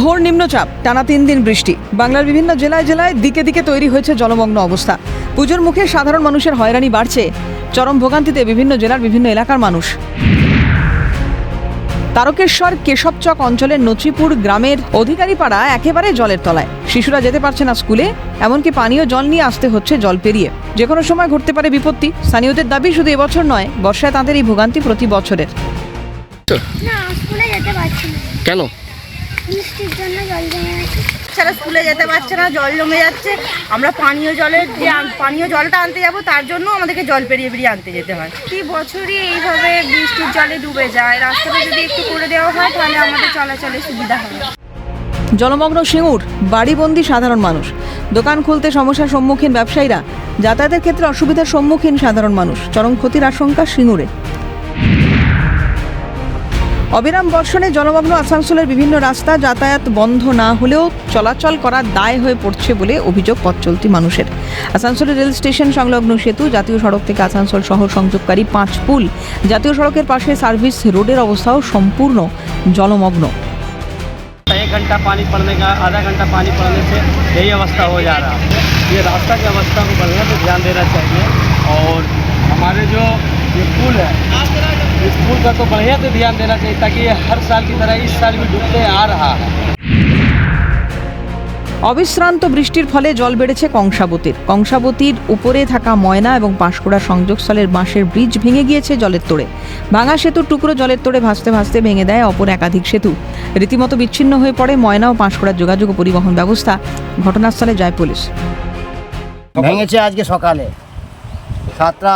ঘোর নিম্নচাপ, টানা 3 দিন বৃষ্টি। বাংলার বিভিন্ন জেলায় জেলায় দিকে দিকে তৈরি হয়েছে জলমগ্ন অবস্থা। পুজোর মুখে সাধারণ মানুষের হয়রানি বাড়ছে, চরম ভোগান্তিতে বিভিন্ন জেলার বিভিন্ন এলাকার মানুষ। তারকেশ্বর কেশবচক অঞ্চলের নচিপুর গ্রামের অধিকারী পাড়া একেবারে জলের তলায়। শিশুরা যেতে পারছে না স্কুলে, এমনকি পানীয় জল নিয়ে আসতে হচ্ছে জল পেরিয়ে। যে কোনো সময় ঘটতে পারে বিপত্তি। স্থানীয়দের দাবি, শুধু এবছর নয়, বর্ষায় তাদের এই ভোগান্তি প্রতি বছরের। না, স্কুলে যেতে পারছি না। কেন? বৃষ্টির জন্য জল জমে আছে। বাচ্চারা স্কুলে যেতে পারছে না, জল জমে যাচ্ছে। আমরা পানীয় জলটা আনতে যাব, তার জন্য আমাদেরকে জল পেরিয়ে পেরিয়ে আনতে যেতে হয়। প্রতি বছরই এইভাবে বৃষ্টির জলে ডুবে যায়। রাস্তাটা যদি একটু করে দেওয়া হয় তাহলে আমাদের চলাচলে সুবিধা হবে। জলমগ্ন সিঙ্গুর, বাড়িবন্দি সাধারণ মানুষ। দোকান খুলতে সমস্যার সম্মুখীন ব্যবসায়ীরা, যাতায়াতের ক্ষেত্রে অসুবিধার সম্মুখীন সাধারণ মানুষ। চরম ক্ষতির আশঙ্কা সিঙ্গুরে। অবিরাম বর্ষণে জলমগ্ন আসানসোলের বিভিন্ন রাস্তা, যাতায়াত বন্ধ না হলেও চলাচল করার দায় হয়ে পড়ছে বলে অভিযোগ পথ চলতি মানুষের। আসানসোলের রেল স্টেশন সংলগ্ন সেতু, জাতীয় সড়ক থেকে আসানসোল শহর সংযোগকারী 5 পুল, জাতীয় সড়কের পাশে সার্ভিস রোডের অবস্থাও সম্পূর্ণ জলমগ্ন। 1 घंटा पानी पड़ने का, आधा घंटा पानी पड़ने से यही अवस्था हो जा रहा है। ये रास्ता की अवस्था को बढ़िया से ध्यान देना चाहिए। और हमारे जो ये पुल है, इस पुल का तो बढ़िया से ध्यान देना चाहिए, ताकि ये हर साल की तरह इस साल भी डूबते आ रहा है। অবিশ্রান্ত বৃষ্টির ফলে জল বেড়েছে কংসাবতীর উপরে থাকা ময়না এবং পাঁশকুড়া সংযোগস্থলের বাঁশের ব্রিজ ভেঙে গিয়েছে জলের তোড়ে। ভাঙা সেতুর টুকরো জলের তোড়ে ভাসতে ভাসতে ভেঙে দেয় অপর একাধিক সেতু। রীতিমতো বিচ্ছিন্ন হয়ে পড়ে ময়না ও পাঁশকুড়ার যোগাযোগ ও পরিবহন ব্যবস্থা। ঘটনাস্থলে যায় পুলিশ। ভেঙেছে আজকে সকালে 7টা,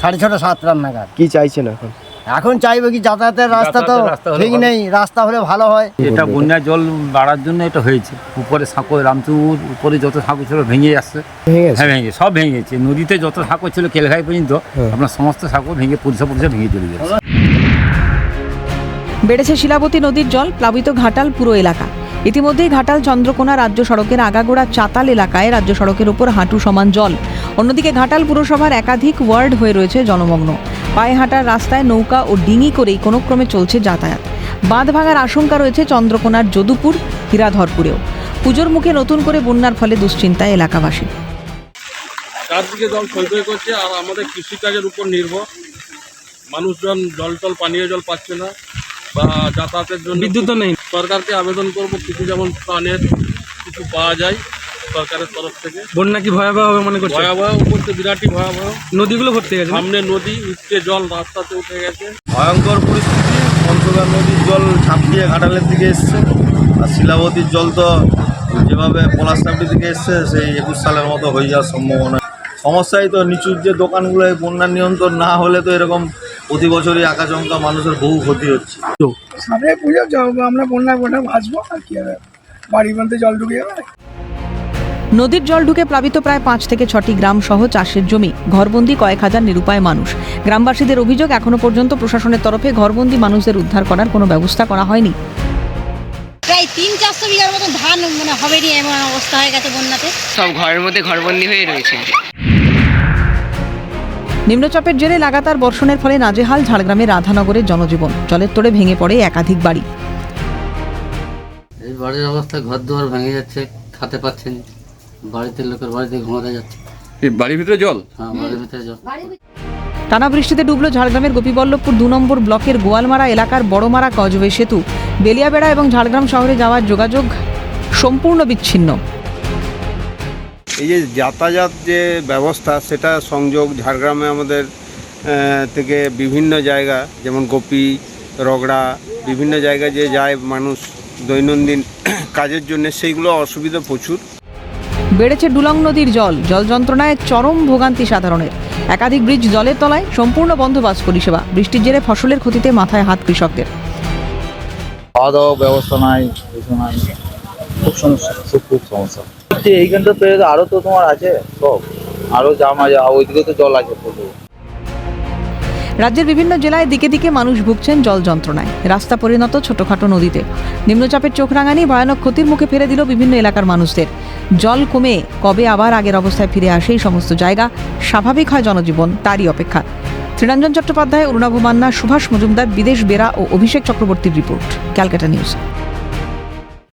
6:30, 7টা নাগাদ। কি চাইছেন এখন? এখন চাইবো কি, যাতায়াতের রাস্তা তো ঠিক নেই, রাস্তা হলে ভালো হয়। এটা বন্যা জল বাড়ার জন্য এটা হয়েছে। উপরে সাঁকো, রামচুর উপরে যত সাঁকো ছিল ভেঙে আসছে। হ্যাঁ, ভেঙে সব ভেঙে গেছে। নদীতে যত সাঁকো ছিল কেলঘাই পর্যন্ত আপনার সমস্ত সাঁকো ভেঙে পরিষা ভেঙে চলে গেছে। বেড়েছে শিলাবতী নদীর জল, প্লাবিত ঘাটাল পুরো এলাকা। ইতিমধ্যেই ঘাটাল চন্দ্রকোনা রাজ্য সড়কের আগাগোড়া চাতাল এলাকায় রাজ্য সড়কের উপর হাঁটু সমান জল। অন্যদিকে ঘাটাল পুরসভার একাধিক ওয়ার্ড হয়ে রয়েছে জলমগ্ন। পায়ে হাঁটার রাস্তায় নৌকা ও ডিঙি করেই কোনো ক্রমে চলছে যাতায়াত। বাঁধ ভাঙার আশঙ্কা রয়েছে চন্দ্রকোনার যদুপুর, হীরাধরপুরেও। পুজোর মুখে নতুন করে বন্যার ফলে দুশ্চিন্তায় এলাকাবাসী। চারদিকে জল সই করছে, আর আমাদের কৃষিকাজের উপর নির্ভর। মানুষজন জল পানীয় জল পাচ্ছে না, বা যাতায়াতের জন্য বিদ্যুৎ নেই। সরকারকে আবেদন করব কিছু যেমন প্রাণের কিছু পাওয়া যায় সরকারের তরফ থেকে। বন্যা কি ভয়াবহ হবে মনে করছে? ভয়াবহ করতে, বিরাটই ভয়াবহ। নদীগুলো ভর্তি গেছে, সামনে নদী, উঠতে জল রাস্তাতে উঠে গেছে। ভয়ঙ্কর পরিস্থিতি। পঞ্চগড় নদীর জল ছাপিয়ে ঘাটালের দিকে এসছে, আর শিলাবতীর জল তো যেভাবে পলাশটাপড়ি দিকে এসছে, সেই 21 সালের মতো হয়ে যাওয়ার সম্ভাবনা। সমস্যাই তো নিচুর যে বন্যার নিয়ন্ত্রণ না হলে তো এরকম প্রতি বছরই আকাশঙ্কা মানুষের বহু ক্ষতি হচ্ছে। সামনে পুজো, আমরা বন্যায় ভাসবো আর কি হবে, বাড়ির মধ্যে জল ঢুকে যাবে। নদীর জল ঢুকে প্লাবিত প্রায় 5 থেকে 6টি গ্রাম সহ চাষের জমি, ঘরবন্দি কয়েক হাজার নিরুপায় মানুষ। গ্রামবাসীদের অভিযোগ, এখনো পর্যন্ত প্রশাসনের তরফে ঘরবন্দি মানুষদের উদ্ধার করার কোনো ব্যবস্থা করা হয়নি। প্রায় 300-400 বিঘার মতো ধান হবে নি, এমন অবস্থা হয়ে গেছে বন্যাতে। সব ঘরের মধ্যে ঘরবন্দি হয়ে রয়েছে। নিম্নচাপের জেরে লাগাতার বর্ষণের ফলে নাজেহাল ঝাড়গ্রামের রাধানগরের জনজীবন। জলের তোড়ে ভেঙে পড়ে একাধিক বাড়ি। এই বাড়ির অবস্থা, ঘর দুয়ার ভেঙে যাচ্ছে, খেতে পাচ্ছেন, বাড়িতে লোকের বাড়িতে ঘুমাতে যাচ্ছে। বাড়ির ভিতরে জল? হ্যাঁ, বাড়ির ভিতরে জল। টানা বৃষ্টিতে ডুবল ঝাড়গ্রামের গোপীবল্লভপুর 2 নম্বর ব্লকের গোয়ালমারা এলাকার বড়মারা কজওয়ে সেতু। বেলিয়াবেড়া এবং ঝাড়গ্রাম শহরে যাওয়ার যোগাযোগ সম্পূর্ণ বিচ্ছিন্ন। এই যে যাতায়াত যে ব্যবস্থা, সেটা সংযোগ ঝাড়গ্রামে আমাদের থেকে বিভিন্ন জায়গা, যেমন গোপী, রগড়া, বিভিন্ন জায়গায় যে যায় মানুষ দৈনন্দিন কাজের জন্য, সেইগুলো অসুবিধা প্রচুর। বেড়েছে ডুলং নদীর জল, জল যন্ত্রণায় চরম ভোগান্তি সাধারণের। একাধিক ব্রিজ জলের তলায়, সম্পূর্ণ বন্ধ বাস পরিষেবা। বৃষ্টির জেরে ফসলের ক্ষতিতে মাথায় হাত কৃষকদের। খাওয়া দাওয়া ব্যবস্থা নাই, কিছু নাই, খুব সমস্যা, খুব সমস্যা। এইখানটা পেয়ে আরো তো তোমার আছে সব, আরো জামা ওইদিকে তো জল আছে। রাজ্যের বিভিন্ন জেলায় দিকে দিকে মানুষ ভুগছেন জল যন্ত্রণায়। রাস্তা পরিণত ছোটখাটো নদীতে। নিম্নচাপের চোখ রাঙানি ভয়ানক ক্ষতির মুখে ফেলে দিল বিভিন্ন এলাকার মানুষদের। জল কমে কবে আবার আগের অবস্থায় ফিরে আসে এই সমস্ত জায়গা, স্বাভাবিক হয় জনজীবন, তারই অপেক্ষা। ত্রিরঞ্জন চট্টোপাধ্যায়, অরুণাভ মান্না, সুভাষ মজুমদার, বিদেশ বেরা ও অভিষেক চক্রবর্তীর রিপোর্ট, ক্যালকাটা নিউজ।